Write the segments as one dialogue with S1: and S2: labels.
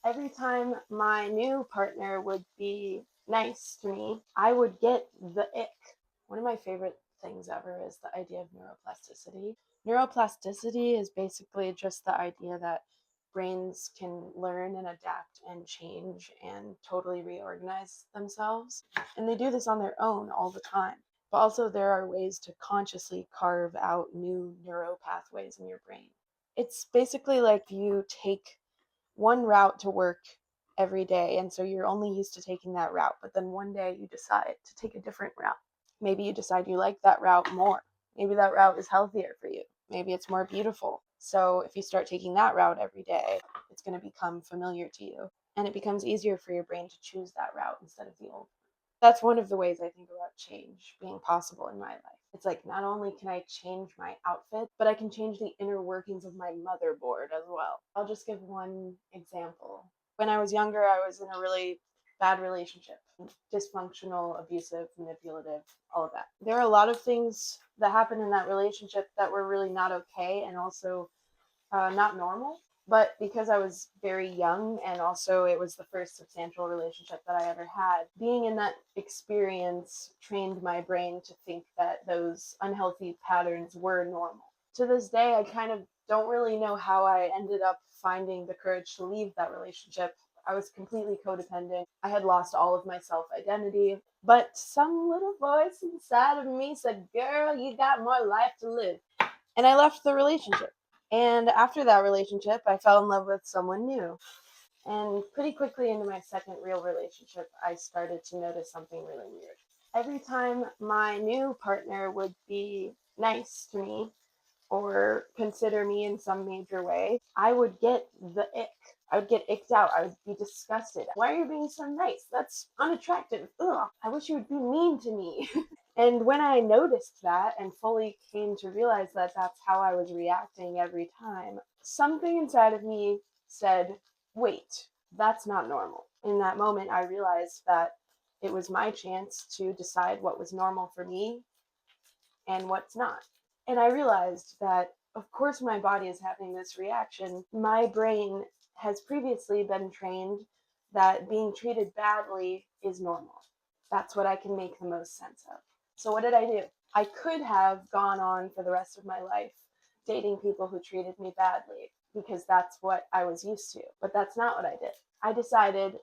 S1: Every time my new partner would be nice to me, I would get the ick. One of my favorite things ever is the idea of neuroplasticity. Neuroplasticity is basically just the idea that brains can learn and adapt and change and totally reorganize themselves. And they do this on their own all the time. But also, there are ways to consciously carve out new neural pathways in your brain. It's basically like you take one route to work every day, and so you're only used to taking that route, but then one day you decide to take a different route. Maybe you decide you like that route more. Maybe that route is healthier for you. Maybe it's more beautiful. So if you start taking that route every day, it's going to become familiar to you, and it becomes easier for your brain to choose that route instead of the old. That's one of the ways I think about change being possible in my life. It's like not only can I change my outfit, but I can change the inner workings of my motherboard as well. I'll just give one example. When I was younger, I was in a really bad relationship, dysfunctional, abusive, manipulative, all of that. There are a lot of things that happened in that relationship that were really not okay and also not normal. But because I was very young and also it was the first substantial relationship that I ever had, being in that experience trained my brain to think that those unhealthy patterns were normal. To this day, I kind of don't really know how I ended up finding the courage to leave that relationship. I was completely codependent. I had lost all of my self identity. But some little voice inside of me said, "Girl, you got more life to live." And I left the relationship. And after that relationship, I fell in love with someone new. And pretty quickly into my second real relationship, I started to notice something really weird. Every time my new partner would be nice to me or consider me in some major way, I would get the ick. I would get icked out. I would be disgusted. Why are you being so nice? That's unattractive. Ugh. I wish you would be mean to me. And when I noticed that and fully came to realize that that's how I was reacting every time, something inside of me said, wait, that's not normal. In that moment, I realized that it was my chance to decide what was normal for me and what's not. And I realized that, of course, my body is having this reaction. My brain has previously been trained that being treated badly is normal. That's what I can make the most sense of. So, what did I do? I could have gone on for the rest of my life dating people who treated me badly because that's what I was used to. But that's not what I did. I decided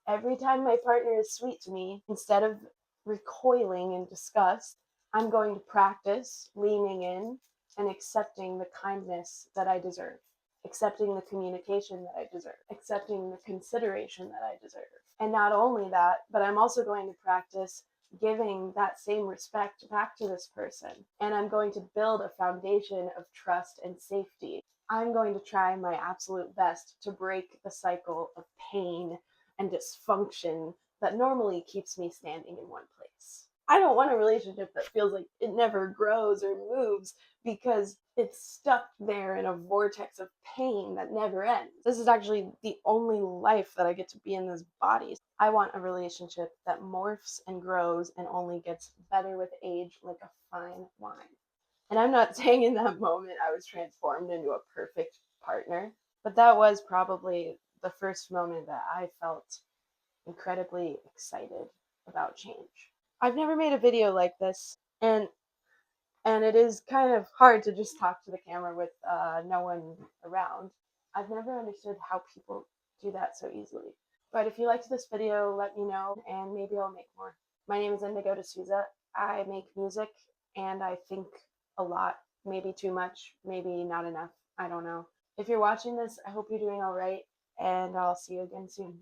S1: every time my partner is sweet to me, instead of recoiling in disgust, I'm going to practice leaning in and accepting the kindness that I deserve, accepting the communication that I deserve, accepting the consideration that I deserve. And not only that, but I'm also going to practice giving that same respect back to this person. And I'm going to build a foundation of trust and safety. I'm going to try my absolute best to break the cycle of pain and dysfunction that normally keeps me standing in one place. I don't want a relationship that feels like it never grows or moves because it's stuck there in a vortex of pain that never ends. This is actually the only life that I get to be in this body. I want a relationship that morphs and grows and only gets better with age like a fine wine. And I'm not saying in that moment I was transformed into a perfect partner, but that was probably the first moment that I felt incredibly excited about change. I've never made a video like this, and it is kind of hard to just talk to the camera with no one around. I've never understood how people do that so easily. But if you liked this video, let me know, and maybe I'll make more. My name is Indigo de Souza. I make music, and I think a lot, maybe too much, maybe not enough. I don't know. If you're watching this, I hope you're doing all right, and I'll see you again soon.